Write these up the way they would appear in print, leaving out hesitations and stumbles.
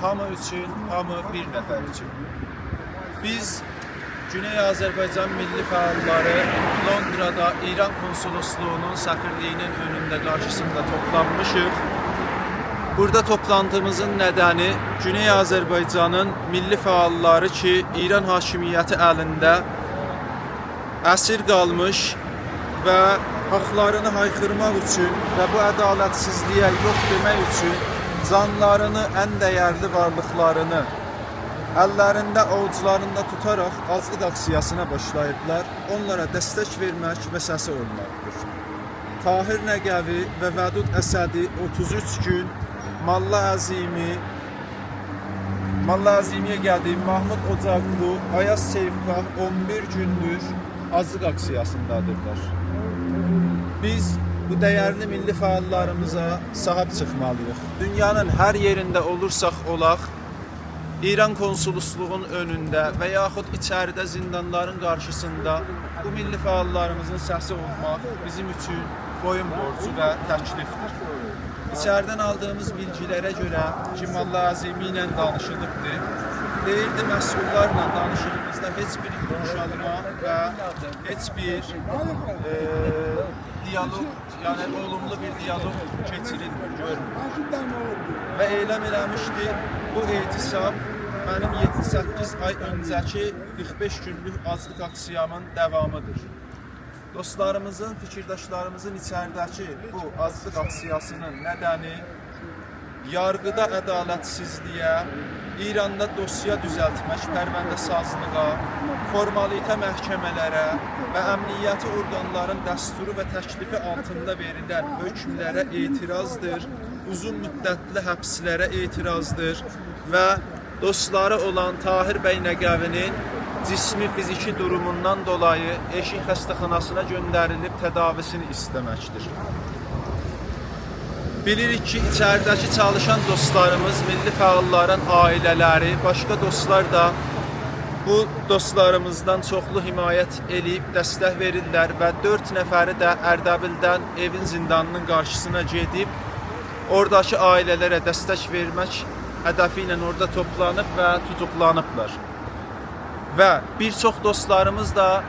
Hamı üçün, hamı bir nəfər üçün. Biz Güney Azərbaycan milli fəalları Londrada İran konsolosluğunun səfirliyinin önündə qarşısında toplanmışıq. Burada toplantımızın nədəni Güney Azərbaycanın milli fəalları ki, İran hakimiyyəti əlində əsir qalmış və haqlarını haykırmaq üçün və bu ədalətsizliyə yox demək üçün canlarını, ən dəyərli varlıqlarını əllərində, avucularında tutaraq azlıq aksiyasına başlayıblar. Onlara dəstək vermək və səsi olmaqdır. Tahir Nəqəvi və Vədud Əsədi 33 gün Malla Əzimiyə gəldi. Mahmud Ocaqlı, Ayaz Seyfqah 11 gündür azlıq aksiyasındadırlar. Biz bu dəyərli milli fəallarımıza sahib çıxmalıyıq. Dünyanın hər yerində olursaq olaq, İran konsolosluğun önündə və yaxud içəridə zindanların qarşısında bu milli fəallarımızın səsi olmaq bizim üçün boyun borcu və təklifdir. İçəridən aldığımız bilgilərə görə Malla Əzimi ilə danışılıbdır. Deyirdi, məsullarla danışığımızda heç bir yumuşalma və heç bir diyalog, yəni olumlu bir diyalog keçirilmir, görmür. Və eyləm eləmişdi, bu etisab mənim 7-8 ay öncəki 45 günlük azlıq aksiyamın davamıdır. Dostlarımızın, fikirdaşlarımızın içəridəki bu azlıq aksiyasının nədəni yargıda ədalətsizliyə, İranda dosya düzəltmək, pərvəndəsizliyə, formalite məhkəmələrə və əmniyyəti orqanların dəsturu və təklifi altında verilən hökmlərə etirazdır, uzun müddətli həbslərə etirazdır və dostları olan Tahir bəy Nəqəvinin cismi fiziki durumundan dolayı eşik xəstəxanasına göndərilib tədavisini istəməkdir. Bilirik ki, içəridəki çalışan dostlarımız, milli fəalların ailələri, başqa dostlar da bu dostlarımızdan çoxlu himayət eləyib, dəstək verirlər və 4 nəfəri də Ərdəbildən evin zindanının qarşısına gedib, oradakı ailələrə dəstək vermək hədəfi ilə orada toplanıb və tutuqlanıblar. Və bir çox dostlarımız da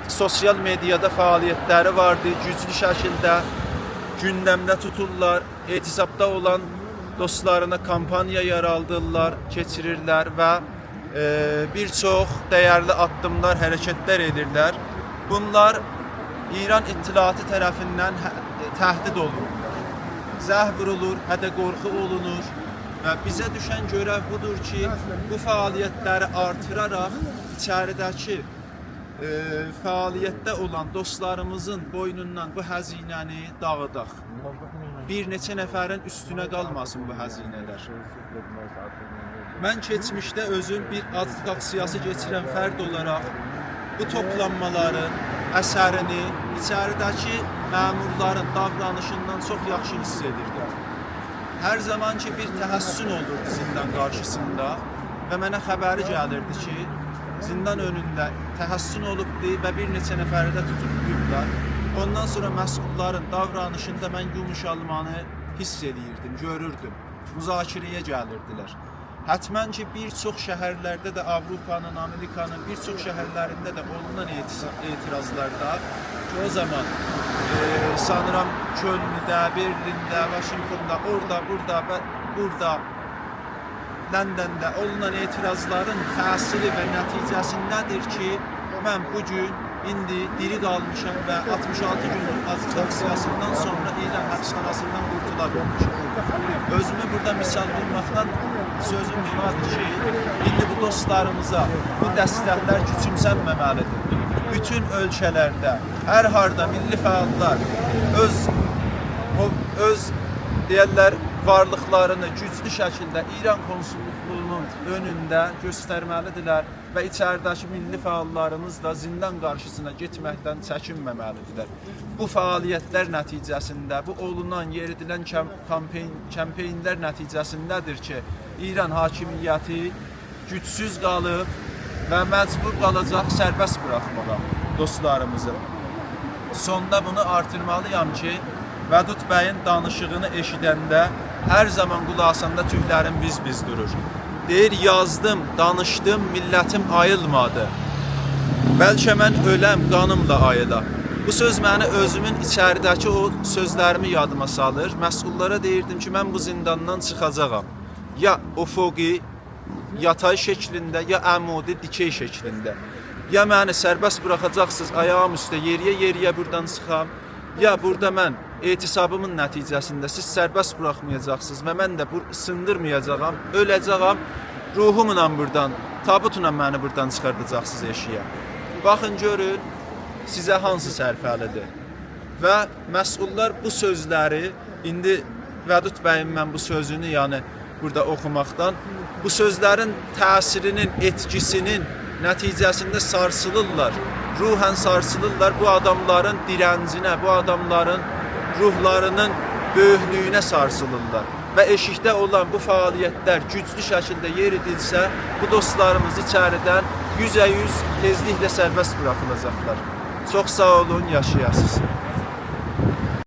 sosial mediada fəaliyyətləri vardı, güclü şəkildə gündəmdə tuturlar, etisabda olan dostlarına kampaniya yaraldırlar, keçirirlər və bir çox dəyərli addımlar, hərəkətlər edirlər. Bunlar İran İttilaatı tərəfindən təhdid olunurlar. Zəh vurulur, hədə qorxu olunur və bizə düşən görəv budur ki, bu fəaliyyətləri artıraraq içəridəki fəaliyyətdə olan dostlarımızın boynundan bu həzinəni dağıdaq. Bir neçə nəfərin üstünə qalmasın bu həzinələr. Mən keçmişdə özüm bir azlıq aksiyası keçirən fərd olaraq bu toplanmaların əsərini içəridəki məmurların davranışından çox yaxşı hiss edirdim. Hər zaman ki bir təhəssün olurdu zindan qarşısında və mənə xəbəri gəlirdi ki, zindan önündə təhəssün olubdu və bir neçə nəfəri də tutuklayıblar. Ondan sonra məsulların davranışında mən yumuşalmanı hiss edirdim, görürdüm. Müzakirəyə gəlirdilər. Hətmən ki, bir çox şəhərlərdə də Avropanın, Amerikanın bir çox şəhərlərində də olunan etirazlarda ki, o zaman sanıram Köln'də, Berlində, Vaşinqtonda, orada, burada və burada Londonda olunan etirazların təsiri və nəticəsindədir ki, mən bugün indi diri qalmışam və 66 günlük azlıq aksiyasından sonra İran həbsxanasından qurtula bilmişəm. Özümü burada misal bulmaqdan sözüm bunadır ki, indi bu dostlarımıza bu dəstəklər küçümsənməməlidir. Bütün ölkələrdə, hər harda milli fəallar öz deyərlər, varlıqlarını güclü şəkildə İran konsolosluğunun önündə göstərməlidirlər və içəridəki milli fəallarımız da zindan qarşısına getməkdən çəkinməməlidirlər. Bu fəaliyyətlər nəticəsində, bu olunan, yeridilən kampeynlər nəticəsindədir ki, İran hakimiyyəti gücsüz qalıb və məcbur qalacaq sərbəst buraxmağa dostlarımızı. Sonda bunu artırmalıyam ki, Vədud bəyin danışığını eşidəndə Hər zaman qulaq asanda tüklərim biz durur. Deyir, yazdım, danışdım, millətim ayılmadı. Bəlkə mən öləm, qanımla ayıla. Bu söz məni özümün içəridəki o sözlərimi yadıma salır. Məsullara deyirdim ki, mən bu zindandan çıxacağam. Ya ufuqi, yatay şəklində, ya əmudi, dikey şəklində. Ya məni sərbəst buraxacaqsınız, ayağım üstə yeriyə buradan çıxam. Ya burada mən etisabımın nəticəsində siz sərbəst buraxmayacaqsınız və mən də sındırmayacağam, öləcəyəm. Ruhumla buradan, tabutla məni buradan çıxardacaqsınız eşiyə. Baxın, görün, sizə hansı sərfəlidir. Və məsullar bu sözləri, indi Vədud bəyin mən bu sözünü, yəni burada oxumaqdan, bu sözlərin təsirinin, etkisinin nəticəsində sarsılırlar, ruhən sarsılırlar, bu adamların dirəncinə, bu adamların ruhlarının böyüklüyünə sarsılırlar. Və eşikdə olan bu fəaliyyətlər güclü şəkildə yeridilsə, bu dostlarımız içəridən 100% tezliklə sərbəst buraxılacaqlar. Çox sağ olun, yaşayasınız.